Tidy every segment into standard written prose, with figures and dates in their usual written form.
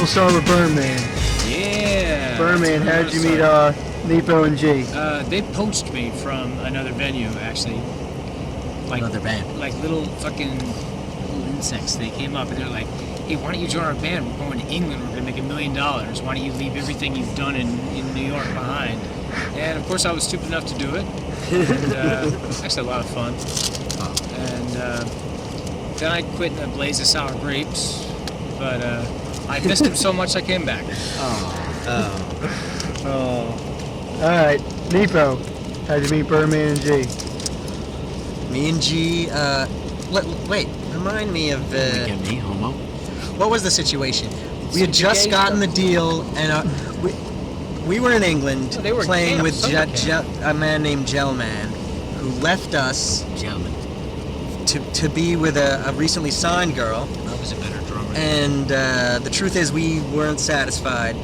start with Birdman. Yeah. Birdman, how did you meet Nepo and G? They poached me from another venue, actually. Like, Another band. Like little fucking little insects. They came up and they're like, hey, why don't you join our band? We're going to England. We're going to make $1 million. Why don't you leave everything you've done in New York behind? And, of course, I was stupid enough to do it. And actually a lot of fun. And then I quit in a blaze of sour grapes. But I missed him so much I came back. Oh. All right, Nepo, how'd you meet Birdman and G? Me and G, wait, remind me of... Get me, homo? What was the situation? We had just gotten the deal, and we were in England playing with a man named Gelman, who left us to be with a recently signed girl. I was a better drummer. And the truth is, we weren't satisfied.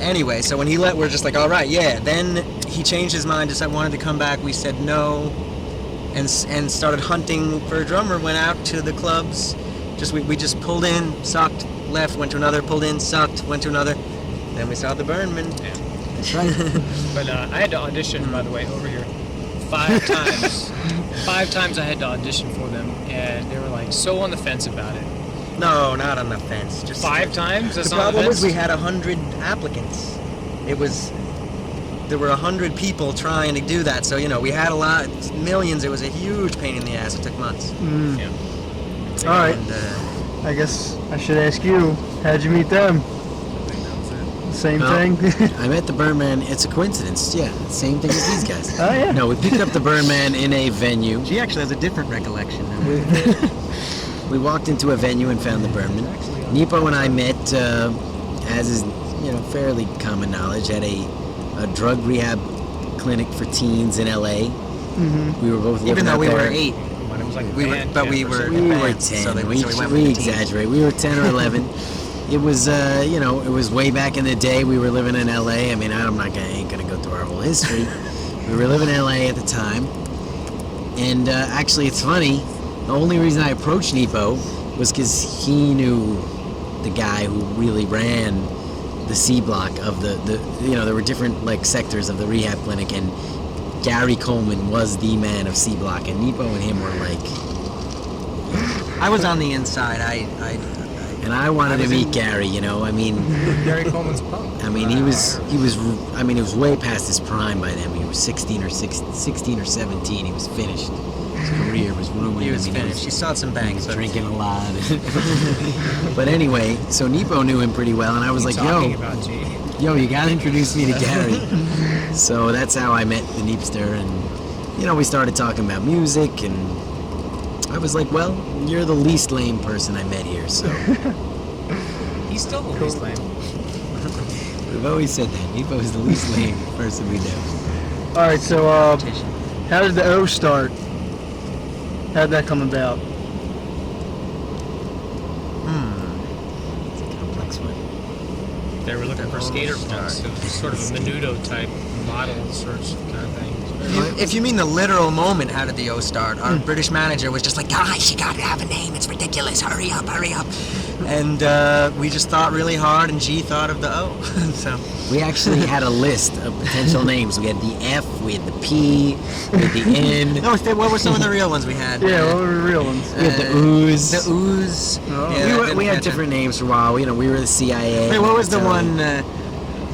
Anyway, so when he left, we're just like, all right, yeah. Then he changed his mind, decided wanted to come back. We said no, and started hunting for a drummer. Went out to the clubs. We just pulled in, sucked, left, went to another, pulled in, sucked, went to another. Then we saw the Burnman. Yeah. That's right. But I had to audition, by the way, over here 5 times. 5 times I had to audition for them, and they were like so on the fence about it. No, not on the fence. Just 5 times? That's the not on the problem was fence? we had 100 applicants. There were 100 people trying to do that, so we had millions. It was a huge pain in the ass. It took months. Yeah. All right, And, I guess I should ask you, how'd you meet them? Same thing? I met the Birdman. It's a coincidence. Yeah, same thing as these guys. Oh, yeah. No, we picked up the Birdman in a venue. She actually has a different recollection. We walked into a venue and found the Birdman. Nepo and I met, as is fairly common knowledge, at a drug rehab clinic for teens in LA. Mm-hmm. We were both living Even though out we there. were 8. When it was like We were 10, so 10. we went We with the teens. exaggerate. We were 10 or 11. It was, it was way back in the day. We were living in LA. I mean, ain't gonna go through our whole history. We were living in LA at the time, and actually, it's funny. The only reason I approached Nepo was because he knew the guy who really ran the C block of there were different sectors of the rehab clinic, and Gary Coleman was the man of C block, and Nepo and him were like. I was on the inside. And I wanted to meet Gary, I mean... Gary Coleman's punk. I mean, he was way past his prime by then. He was 16 or 17. He was finished. His career was ruined. He was finished. He saw some bangs. He was drinking a lot. But anyway, so Nepo knew him pretty well, and I was like, yo, you gotta introduce me to Gary. So that's how I met the Neepster, and, we started talking about music, and I was like, well, you're the least lame person I met here, so... He's still the least lame. We've always said that. Nepo is the least lame person we know. All right, so how did the O start? How did that come about? It's a complex one. They were looking for skater punks. It was sort of a Menudo type model search kind of thing. If you mean the literal moment, how did the O start? Our British manager was just like, guys, you gotta have a name. It's ridiculous. Hurry up. And we just thought really hard, and G thought of the O. So We actually had a list of potential names. We had the F, we had the P, we had the N. No, what were some of the real ones we had? Yeah, what were the real ones? We had the Ooze. The Ooze. Oh. Yeah, we had different names for a while. We were the CIA. Wait, what was the so- one?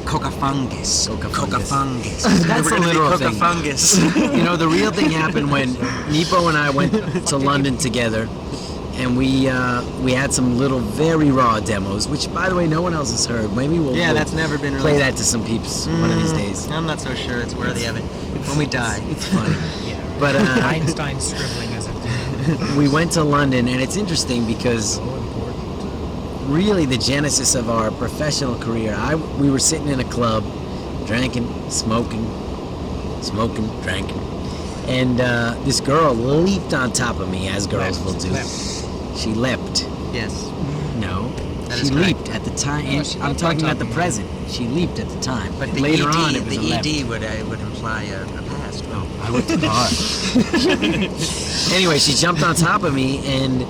Coca-fungus. Coca-fungus. That's That's a literal thing. Coca-fungus. The real thing happened when Nepo and I went to London together, and we had some little very raw demos, which, by the way, no one else has heard. Maybe we'll that's never been play released. that to some peeps one of these days. I'm not so sure it's worthy of it when we die. It's funny. Yeah. But Einstein scribbling as it we went to London, and it's interesting because really the genesis of our professional career, we were sitting in a club, drinking, smoking, drinking, and this girl leaped on top of me, as girls will do. She leapt. Yes. No. That She is correct. leaped at the time. No, she I'm leapt talking on about top the of me. present. She leaped at the time. But the later ED, on, it was a the left. ED would imply a past. Oh, I worked hard. Anyway, she jumped on top of me, and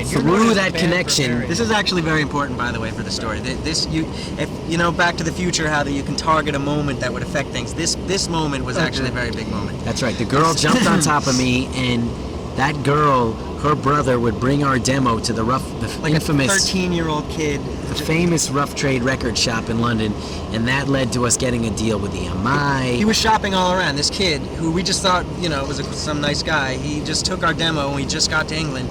through that connection, This is actually very important, by the way, for the story. If you know, Back to the Future, how that you can target a moment that would affect things. This moment was actually a very big moment. that's right. The girl jumped on top of me, and that girl, her brother, would bring our demo to the Like infamous, a 13-year-old kid. the famous Rough Trade record shop in London, and that led to us getting a deal with EMI. He was shopping all around. This kid, who we just thought, you know, was some nice guy, he just took our demo, and we just got to England,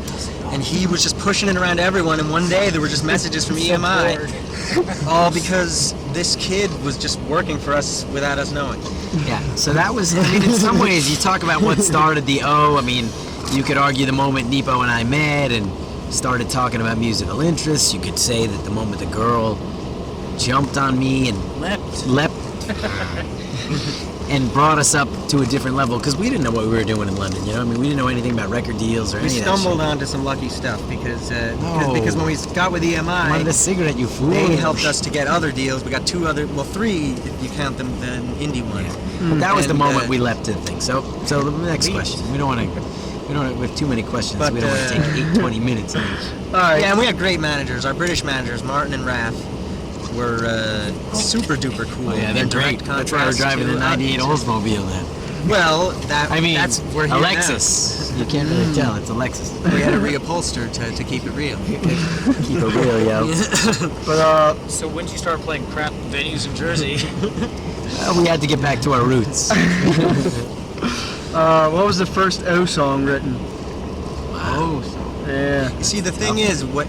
and he was just pushing it around to everyone, and one day there were just messages from EMI, all because this kid was just working for us without us knowing. Yeah, so that was, I mean, in some ways, you talk about what started the O. I mean, you could argue the moment Nepo and I met and started talking about musical interests. You could say that the moment the girl jumped on me and leapt and brought us up to a different level, because we didn't know what we were doing in London, you know? I mean, we didn't know anything about record deals or We any of that stumbled shit. onto some lucky stuff because No. because when we got with EMI, Wanted a cigarette, you fool. they helped us to get other deals. We got three if you count them, the indie ones. But that was the And, moment we leapt to the thing. So the next question. We don't want to we have too many questions. But, we don't want to take 20 minutes on each. All right. Yeah, and we had great managers. Our British managers, Martin and Raph, were super duper cool. in direct That's why we're contrast driving to a 98 us. Oldsmobile now. Well, I mean, that's we're here a Lexus. You can't really tell. It's a Lexus. now. We had to reupholster to keep it real. Keep it real, yo. But So when did you start playing crap venues in Jersey? We had to get back to our roots. what was the first O song written? Oh, Yeah. see, the thing is, what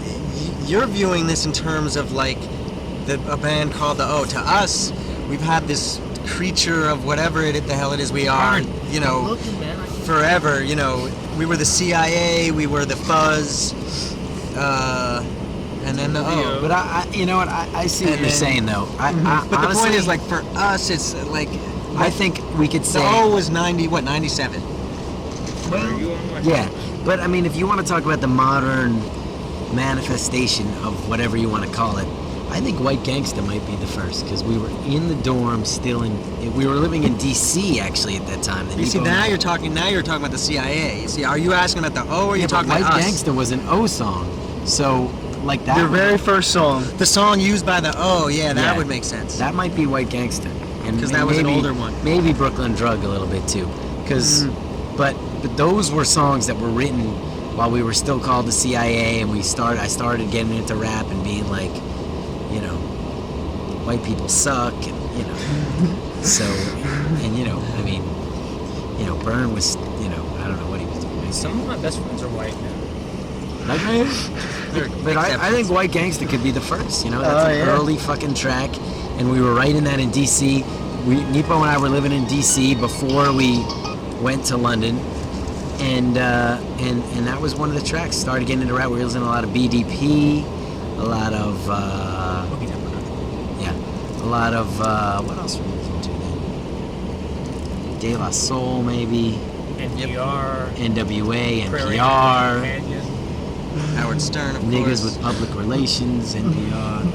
you're viewing this in terms of like a band called the O. To us, we've had this creature of whatever the hell it is we are, you know, forever. You know, we were the CIA, we were the Fuzz, and then the O. But you know what? I see what And you're then- saying, though. But the Honestly, point is, like, for us, it's like I think we could the say, O was 97. yeah. But I mean, if you want to talk about the modern manifestation of whatever you want to call it, I think White Gangsta might be the first, because we were in the dorm, we were living in D.C. actually at that time. You see, now you're talking about the CIA. You see, are you asking about the O, or are you but talking White about us? Gangsta was an O song, so like that. Your very first song. The song used by the O, yeah, that Yeah. would make sense. That might be White Gangsta, and 'Cause that was an maybe- older one. Maybe Brooklyn Drug a little bit too, because but those were songs that were written while we were still called the CIA, and I started getting into rap and being like, you know, white people suck, and you know, so, and you know, I mean, you know, Byrne was, you know, I don't know what he was doing. Some of my best friends are white now. But I think White Gangsta could be the first, you know, that's an yeah. early fucking track, and we were writing that in DC. Nepo and I were living in DC before we went to London, and that was one of the tracks. Started getting into rap. We were listening to a lot of BDP, a lot of what else were we listening to then? De La Soul maybe, NPR, NWA, Prairie NPR. Companion. Howard Stern, of Niggas course. with Public Relations, NPR.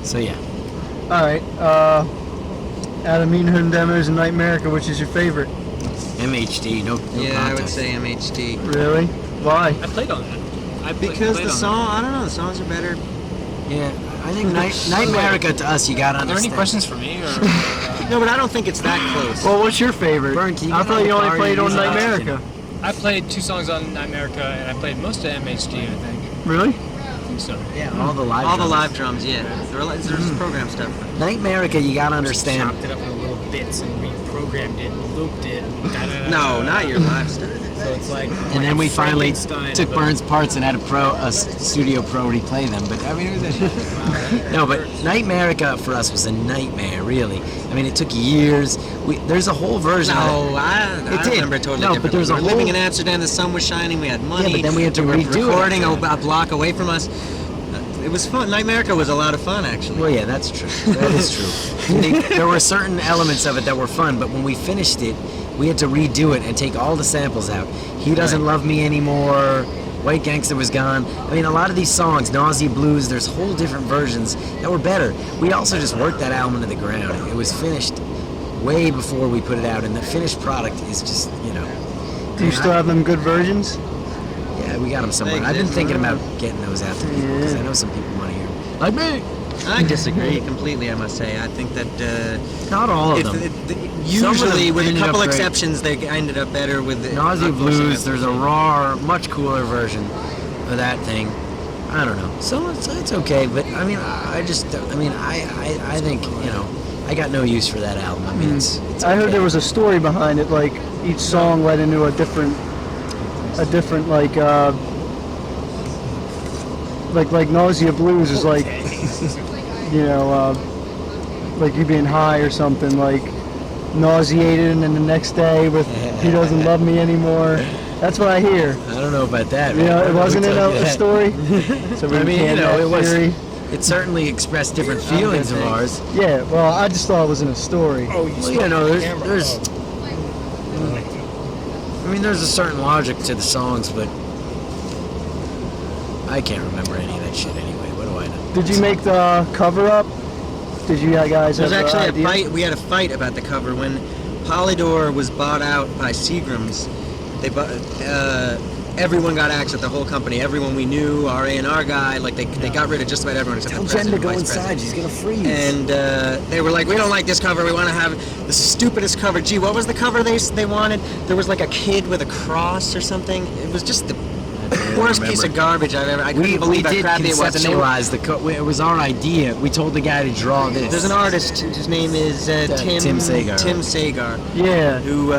So yeah, All right. Out of Mean Hood Demos and Night America, which is your favorite? MHD, no Yeah, I would contest. say MHD. Really? Why? I played on that. Because played the on song, I don't know, the songs are better. Yeah, I think Night America to us, you gotta That. Are there any understand. questions for me? Or, No, but I don't think it's that close. Well, what's your favorite? Vern, can you I get thought on you the only car and played on use Night oxygen? America. I played 2 songs on Night America, and I played most of MHD, I think. Really? I think so. Yeah, all the live All the drums. live drums, yeah. There's program stuff. Night America, you gotta understand. Chopped it up into little bits and reprogrammed it and looped it. And No, not your live stuff. So it's like. And then we finally Frankenstein took of Burns' parts and had a studio pro replay them. But I mean, it was no, but Night America for us was a nightmare, really. I mean, it took years. There's a whole version of No, I did. remember it totally No, but different. there's we a were living whole- in Amsterdam, the sun was shining, we had money. Yeah, but then we had to were redo it recording after a block away from us. It was fun. Night America was a lot of fun, actually. Well, yeah, that's true. That is true. There were certain elements of it that were fun, but when we finished it, we had to redo it and take all the samples out. He Doesn't Love Me Anymore, White Gangsta was gone. I mean, a lot of these songs, Nausea Blues, there's whole different versions that were better. We also just worked that album into the ground. It was finished way before we put it out, and the finished product is just, you know. Do you still have them good versions? Yeah, we got them somewhere. I've been thinking about getting those out to people because I know some people want to hear them. Like me. I disagree completely, I must say. I think that Not all of them. usually, with a ended couple up great. exceptions, they ended up better with the Nausea Blues, there's a raw, much cooler version of that thing. I don't know. So it's okay, but I mean, I think, you know, I got no use for that album. I mean, it's I heard okay. there was a story behind it, like each song led into a different like Nausea Blues is like, you know, like you being high or something, like nauseated, and then the next day with he doesn't love me anymore. That's what I hear. I don't know about that. You know, it wasn't in Who told you a that? story. So we I mean, you can't know, have it was. theory. It certainly expressed different feelings of ours. Yeah, well, I just thought it was in a story. Oh, you Well, you know, there's I mean, there's a certain logic to the songs, but I can't remember any of that shit anyway. What do I know? Did you make the cover up? Did you guys There's have actually idea? a fight. We had a fight about the cover when Polydor was bought out by Seagram's. They bought. Everyone got axed at the whole company. Everyone we knew, our A&R guy, like they got rid of just about everyone except Tell the Jen to president. go and vice inside. president. She's gonna freeze. And they were like, we don't like this cover. We want to have the stupidest cover. Gee, what was the cover they wanted? There was like a kid with a cross or something. It was just the worst piece of garbage I've ever. I couldn't we believe how did crappy it was. And they were- conceptualize it was our idea. We told the guy to draw this. there's an artist whose name is Tim Sagar. Tim Sagar, Yeah. who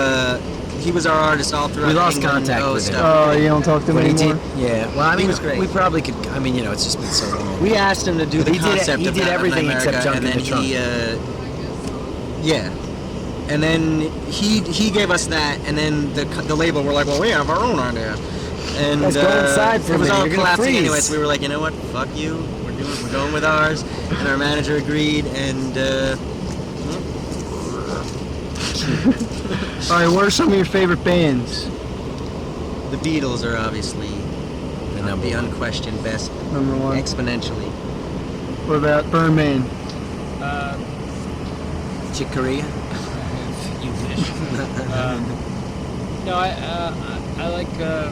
he was our artist all throughout. We lost England, contact with him. stuff. Oh, you don't talk to him But he anymore? did, yeah. Well, I mean, was great. we probably could. I mean, you know, it's just been so long. We asked him to do the He did- concept he of did Batman everything America, except junk and in then the trunk. he, yeah, and then he gave us that, and then the label were like, well, we have our own idea, and Let's go inside for a it was minute, all you're gonna collapsing freeze. anyway. So we were like, you know what, fuck you, we're going with ours, and our manager agreed, and All right, what are some of your favorite bands? the Beatles are obviously the unquestioned best, Number one. exponentially. What about Burn Man? Chick Corea. You wish. No, I like. I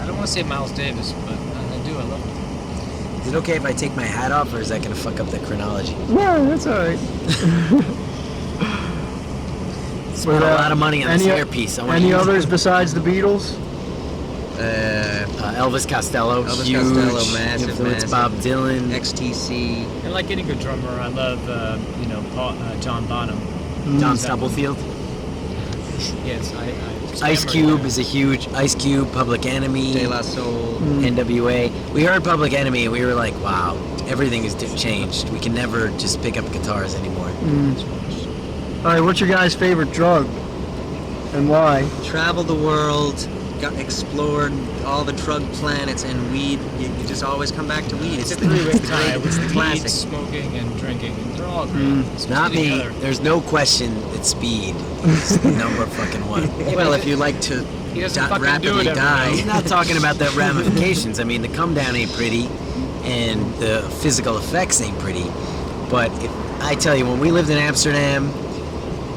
don't want to say Miles Davis, but I do. I love him. Is it okay if I take my hat off, or is that gonna fuck up the chronology? No, that's all right. Spent a lot of money on this Any- earpiece. I want Any to use others besides the Beatles? Elvis Costello, Elvis huge Costello, massive, influence. massive. Bob Dylan. XTC. And like any good drummer, I love John Bonham. John Stubblefield. Yes, Ice Cube is a huge. Ice Cube, Public Enemy, De La Soul. NWA. We heard Public Enemy and we were like, wow, everything has changed. We can never just pick up guitars anymore. All right, what's your guys' favorite drug? And why? Traveled the world, explored all the drug planets, and weed. You just always come back to weed. It's It's the a three-way great- tie It's the with classic. weed, smoking, and drinking. And they're all great. especially Not me. together. There's no question that speed is the number fucking one. Well, if you like to He doesn't fucking do rapidly it every die. day. He's not talking about the ramifications. I mean, the come down ain't pretty, and the physical effects ain't pretty. But if I tell you, when we lived in Amsterdam,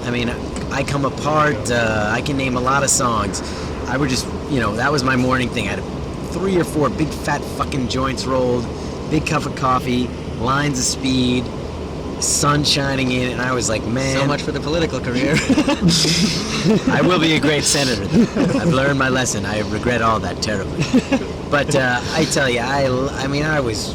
I mean, I come apart. I can name a lot of songs. I would just, you know, that was my morning thing. I had 3 or 4 big fat fucking joints rolled, big cup of coffee, lines of speed, sun shining in, and I was like, man. So much for the political career. I will be a great senator. I've learned my lesson. I regret all that terribly. But I tell you, I mean, I was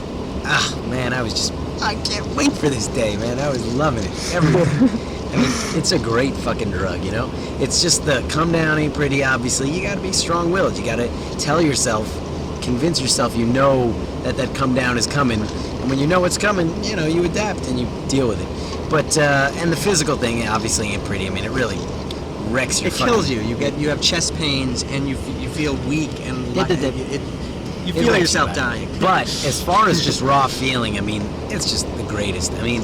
just, I can't wait for this day, man. I was loving it. I mean, it's a great fucking drug, you know? It's just the come down ain't pretty, obviously. You gotta be strong-willed. You gotta tell yourself, convince yourself you know that come down is coming. And when you know it's coming, you know, you adapt and you deal with it. But, and the physical thing obviously ain't pretty. I mean, it really wrecks your It kills you. You have chest pains, and you feel weak, and you feel wrecks yourself you, dying. But as far as just raw feeling, I mean, it's just the greatest. I mean,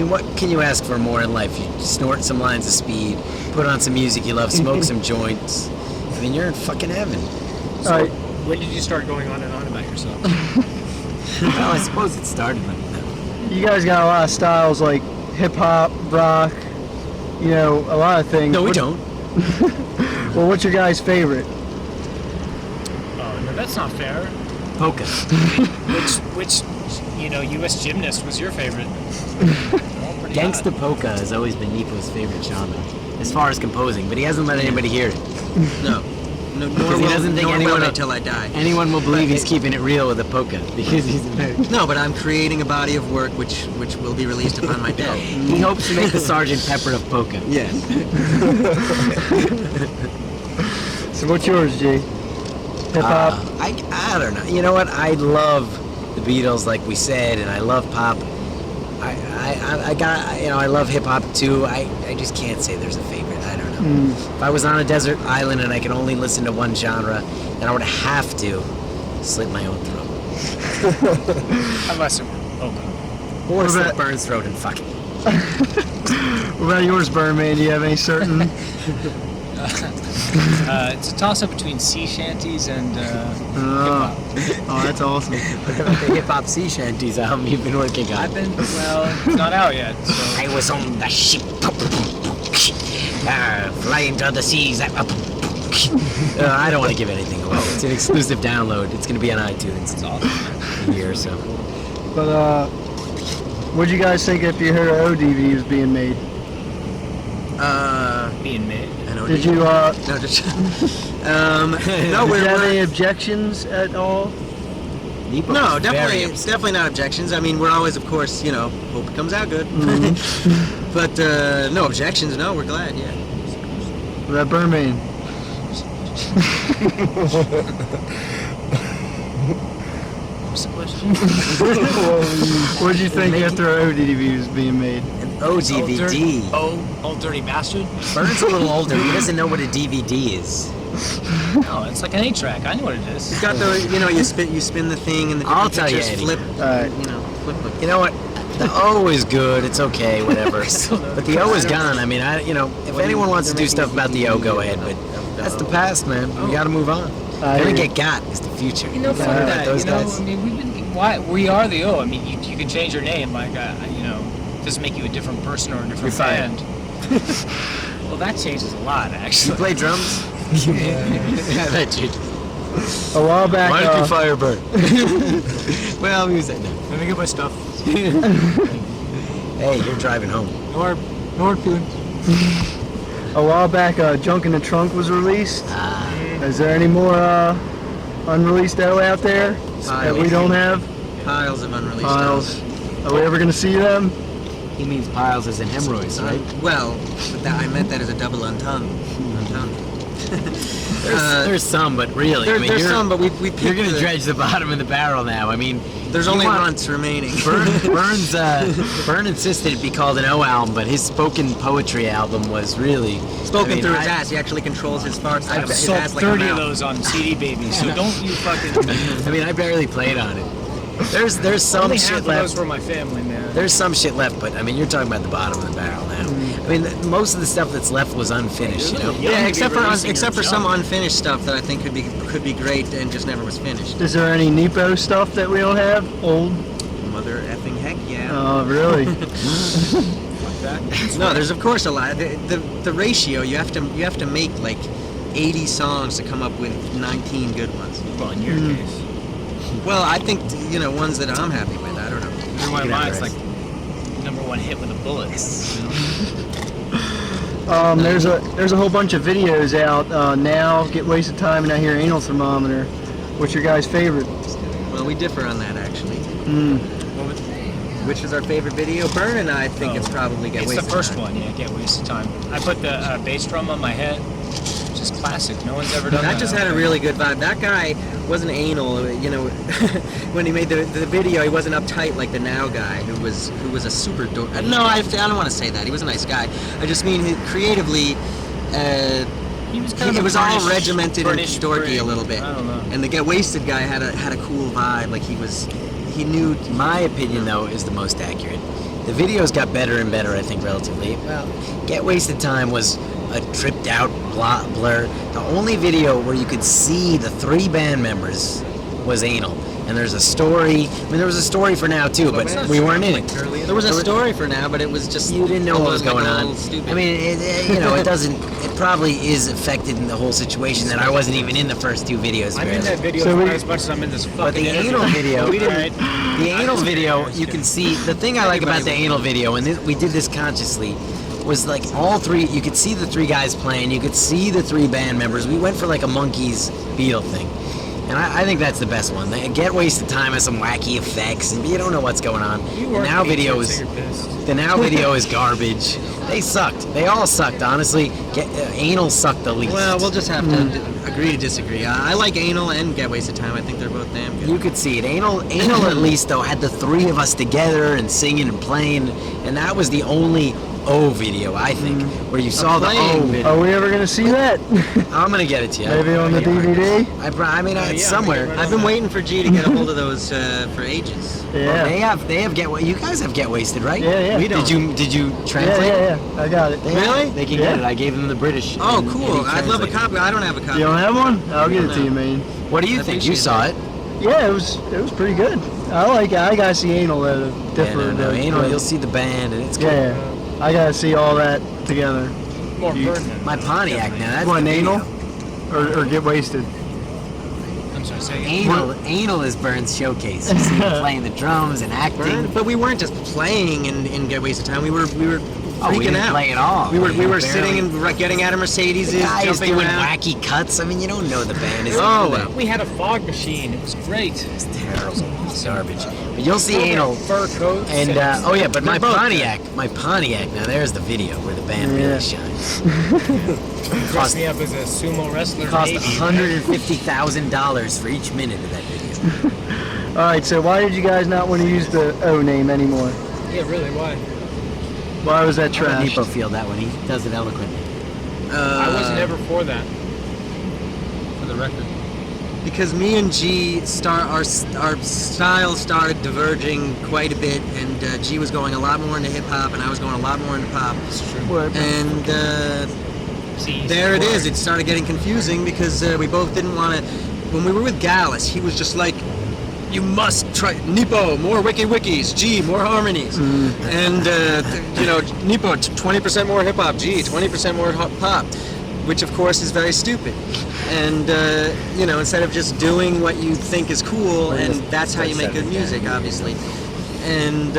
what can you ask for more in life? You snort some lines of speed, put on some music you love, smoke some joints. I mean, you're in fucking heaven. All right, When did you start going on and on about yourself? Well, I suppose it started like that. you guys got a lot of styles. Like, hip hop, rock, you know, a lot of things. No, we don't. Well, what's your guys' favorite? Oh, no, that's not fair. Polka. Which, you know, U.S. gymnast was your favorite? All pretty Gangsta odd. polka has always been Nico's favorite genre, as far as composing, but he hasn't let anybody hear it. No, nor Because he doesn't think nor anyone will will- until I die. Anyone will believe he's keeping it real with a polka, because he's American. No, but I'm creating a body of work which will be released upon my death. He hopes to make the Sergeant Pepper of polka. Yes. So what's yours, G? Hip hop. I don't know. You know what? I love the Beatles, like we said, and I love pop. I love hip hop too. I just can't say there's a favorite. I don't know. If I was on a desert island and I could only listen to one genre, then I would have to slit my own throat. Unless it were polka. Or What slit about- Burns' throat and fuck it. What about yours, Birdman? Do you have any certain? It's a toss-up between sea shanties and Oh, that's awesome. What about the hip hop sea shanties album you've been working on? I've been, well, it's not out yet, so... I was on the ship, flying to the seas. I don't want to give anything away. It's an exclusive download. It's going to be on iTunes It's awesome. in a year or so. But what'd you guys think if you heard ODV was being made? Being made. I know. Did you No, just. No, did you have any objections at all? Nepo No, was definitely, very upset. definitely not objections. I mean, we're always, of course, you know, hope it comes out good. But no objections. No, we're glad. Yeah. What about Birdman? What's the question? What'd you think after ODV was being made? An ODVD. Old Dirty Bastard? Burns a little older. He doesn't know what a DVD is. No, it's like an 8-track. I know what it is. It's got the, you know, you spin the thing and the I'll different tell you, pictures Eddie. flip. Alright. You know, flip. You know what? The O is good. It's okay. Whatever. But the O is gone. I mean, if anyone wants to do stuff about the O, go ahead. But that's the past, man. We got to move on. Gonna get got is the future. You know, fuck Yeah, that. those You know, guys. I mean, we are the O. I mean, you can change your name, like, you know, it doesn't make you a different person or a different You're fired. band. Well, that changes a lot, You actually. play drums? I bet you. A while back, Why did you fire Bert? Well, he was like, no. Let me get my stuff. Hey, you're driving home. No hard feelings. a while back, Junk in the Trunk was released. Is there any more unreleased O out there that we don't have? Piles of unreleased Piles. albums. Are we ever gonna see them? He means piles as in hemorrhoids, right? Well, but I meant that as a double entendre. There's some, but really, I mean, There's you're, some, but we you're picked going to the- dredge the bottom of the barrel now. I mean, There's you only want- months remaining. Burns insisted it be called an O album, but his spoken poetry album was really Spoken I mean, through his I- ass. He actually controls his farts. I've his sold ass like a 30 of mouth. those on CD Baby, so don't you fucking... I mean, I barely played on it. There's some Only half shit of those left. were my family, man. There's some shit left, but I mean, you're talking about the bottom of the barrel now. I mean, most of the stuff that's left was unfinished, you know. Yeah, Yeah, to except be for releasing except for your some junk. unfinished stuff that I think could be great and just never was finished. Is there any Nepo stuff that we don't have? Old? Mother effing heck yeah. Oh, really? No, there's of course a lot. The ratio you have to make like 80 songs to come up with 19 good ones. Well, in your case. Well, I think you know ones that I'm happy with. I don't know. Every one of You can mine's have like #1 hit with a bullet. You know? There's a whole bunch of videos out now. Get Wasted Time and I Hear Anal Thermometer. What's your guys' favorite? Well, we differ on that actually. What was- Which is our favorite video? Burn and I think it's probably Get It's Wasted the first Time. one, yeah, Get Wasted Time. I put the bass drum on my head, which is classic. No one's ever done that. That just had a really good vibe. That guy wasn't anal, you know. When he made the video, he wasn't uptight like the Now guy, who was a super dork. No, I don't want to say that. He was a nice guy. I just mean creatively. He was kind of It a was all British- regimented and British dorky brig. a little bit. I don't know. And the Get Wasted guy had a cool vibe. Like he knew. My opinion, though, is the most accurate. The videos got better and better, I think, relatively. Well, Get Wasted Time was a tripped out blur. The only video where you could see the 3 band members was Anal. And and there's a story. I mean, there was a story for Now too, but we weren't in it. There was a story for Now, but it was just You didn't know what was like going a on. little stupid. I mean, it doesn't. It probably is affected in the whole situation that I wasn't even in the first 2 videos. I'm in that video So we- as much as I'm in this fucking But the interview. anal video, We didn't. the anal video, you can see. The thing I like about the anal video, and we did this consciously, was like all 3. You could see the 3 guys playing. You could see the 3 band members. We went for like a Monkees Beatle thing, and I think that's the best one. They Get Wasted Time has some wacky effects, and you don't know what's going on. The Now video is garbage. They sucked. They all sucked, honestly. Anal sucked the least. Well, we'll just have to agree to disagree. I like Anal and Get Wasted Time. I think they're both damn good. You could see it. Anal at least though had the 3 of us together and singing and playing, and that was the only O video I think where you saw the O playing. video. Are we ever gonna see that? I'm gonna get it to you. Maybe on the DVD? It's somewhere. I've been waiting for G to get a hold of those for ages. Yeah. They have you guys have Get Wasted, right? Yeah. We don't. Did you Yeah, translate? yeah. I got it. They Really? They can Yeah. get it. I gave them the British. Oh, and cool. he I'd love a translated. copy. I don't have a copy. You don't have one? I'll get it to No. you, man. What do you think? You saw it? Yeah, it was pretty good. I like it. I gotta see Anal at a Yeah, different. no, Anal, you'll see the band and it's cool. Yeah, I gotta see all that together. More Birdman. My Pontiac now. That's What, the Anal? video. Or Get Wasted? I'm sorry, say again. Anal is Burns' showcase. You see him playing the drums and acting. But we weren't just playing in Get Wasted Time. We were Oh, we freaking didn't out. play at all. We were barely- sitting and getting out of Mercedes, The guy is jumping doing around. wacky cuts. I mean, you don't know the band is. Oh, doing well. that. We had a fog machine. It was great. It's terrible. It's garbage. But you'll see Anal. Fur coats. And oh yeah, but my They're both Pontiac. Now there's the video where the band Yeah. really shines. dressed me up as a sumo wrestler. Cost maybe. $150,000 for each minute of that video. All right. So why did you guys not want to use the O name anymore? Yeah, really. Why? Why was that I'll let trash? Nepo feel that one. He does it eloquently. I was never for that. For the record. Because me and G our styles started diverging quite a bit, and G was going a lot more into hip hop, and I was going a lot more into pop. It's true. And See, there it is. It started getting confusing because we both didn't want to. When we were with Gallus, he was just like, "You must try Nepo, more wikis, G, more harmonies," and Nepo 20% more hip hop, G 20% more pop, which of course is very stupid. And instead of just doing what you think is cool, and that's how you make good music, obviously. And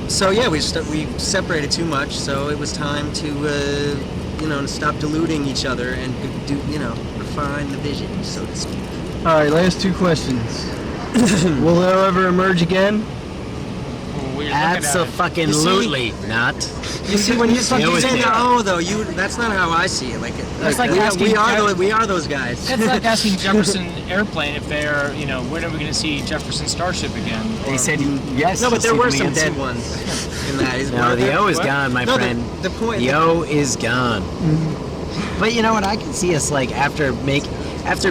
so yeah, we separated too much. So it was time to stop deluding each other and refine the vision, so to speak. All right. Last 2 questions. Will they ever emerge again? Absolutely not. You see, when you say Yeah. "oh," though, that's not how I see it. That's like we asking are those guys. It's like asking Jefferson Airplane if they're, when are we going to see Jefferson Starship again? They said yes. No, but there you'll were see them some again dead soon. ones in that. No, the O is What? gone, my No, friend. The point. The O is gone. But you know what? I can see us like after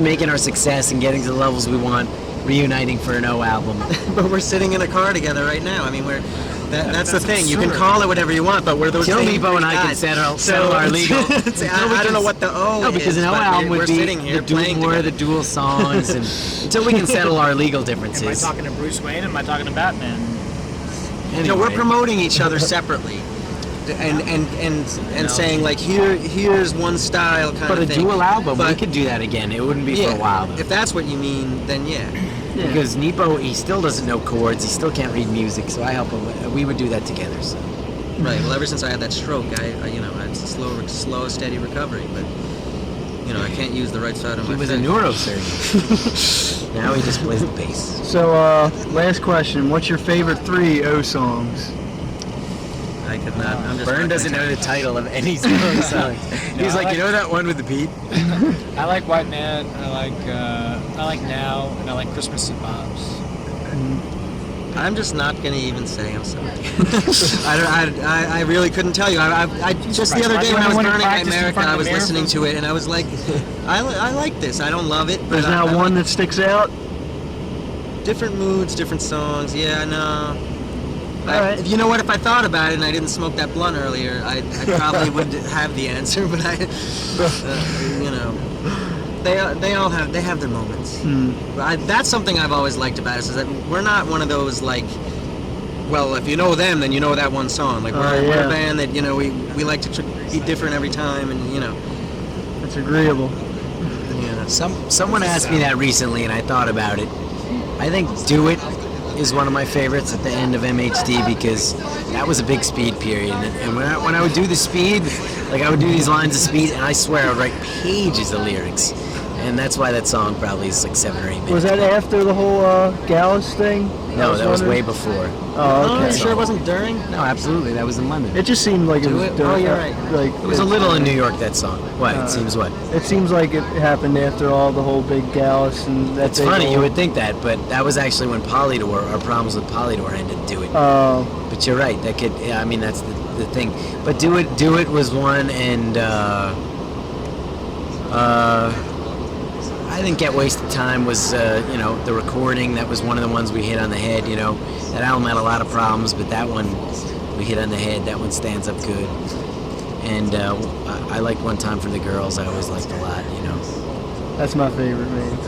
making our success and getting to the levels we want, reuniting for an O album. But we're sitting in a car together right now. I mean, that's the thing. You can call it whatever you want, but we're those Kill same Nepo and three I can guys. settle our legal. I don't know what the O No, is. because an O but album we're would be sitting here playing more of the together. dual songs, and until we can settle our legal Am I differences. talking to Bruce Wayne? Am I talking to Batman? No, we're Anyway. promoting each other separately, and saying like here's one style kind But a of thing. dual album, we But- could do that again. It wouldn't be for a while though. If that's what you mean, then yeah. Because Nepo, he still doesn't know chords. He still can't read music, so I help him. We would do that together. So. Right. Well, ever since I had that stroke, it's a slow, steady recovery. But I can't use the right side of He my was a face. neurosurgeon. Now he just plays the bass. So, last question. What's your favorite 3 O songs? I could not. I'm just Byrne not doesn't gonna know the title of any song. He's like, you know that one with the beat? I like White Man. I like Now, and I like Christmas at Bob's. I'm just not going to even say. I'm sorry. I really couldn't tell you. I just the other day when I was When you burning practiced in America, front of I was the mirror listening to it and I was like, I like this. I don't love it. There's but not I one like that sticks out? different moods, different songs. Yeah, no. Alright. You know what? If I thought about it and I didn't smoke that blunt earlier, I probably would have the answer. But they all have their moments. That's something I've always liked about us, is that we're not one of those like, well, if you know them, then you know that one song. Like we're a band that, you know, we like to be different every time, and you know, It's agreeable. yeah. Someone asked me that recently, and I thought about it. I think "Do It" is one of my favorites at the end of MHD, because that was a big speed period, and when I would do the speed, like I would do these lines of speed, and I swear I would write pages of lyrics, and that's why that song probably is like 7 or 8 minutes. Was that after the whole Gallus thing? No, that was way wondering? before. Oh, okay. You sure it wasn't during? No, absolutely, that was in London. It just seemed like it Do was it? during, Oh, you're right. like It was a little in New York, that song. What? It seems what? It seems like it happened after all the whole big Gallus and that. It's funny, you would think that, but that was actually when Polydor, our problems with Polydor ended. Do It. But you're right, that could, yeah, I mean, that's the thing. But Do It was one, and I think Get Wasted Time was, you know, the recording, that was one of the ones we hit on the head, you know. That album had a lot of problems, but that one we hit on the head, that one stands up good. And I liked One Time for the Girls, I always liked a lot, you know. That's my favorite, man.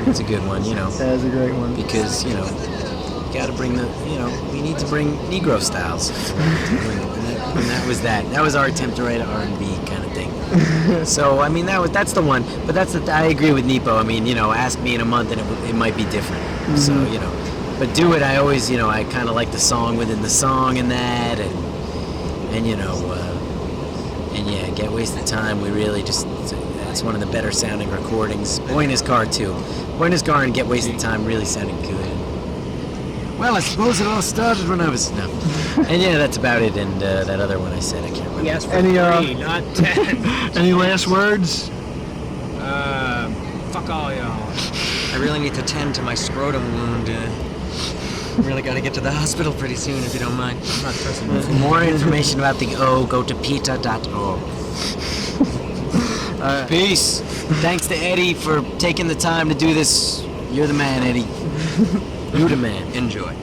It's a good one, you know. That is a great one. Because, you know, you gotta bring the, you know, we need to bring Negro styles. And that was that. That was our attempt to write an R&B kind of thing. So, I mean, that's the one. But I agree with Nepo. I mean, you know, ask me in a month and it might be different. So, you know, but Do It, I always, you know, I kind of like the song within the song and that, and you know, and yeah, Get Wasted Time, we really just, that's one of the better sounding recordings. Boy in His Car too. Boy in His Car and Get Wasted Time really sounded good. Well, I suppose it all started when I was, no. And yeah, that's about it, and that other one I said, I can't remember. He asked for Any, 3, not 10. Any last words? Fuck all y'all. I really need to tend to my scrotum wound. Really got to get to the hospital pretty soon, if you don't mind. I'm not trusting For more information about the O, go to peta.org. Peace. Thanks to Eddie for taking the time to do this. You're the man, Eddie. You're the man. Enjoy.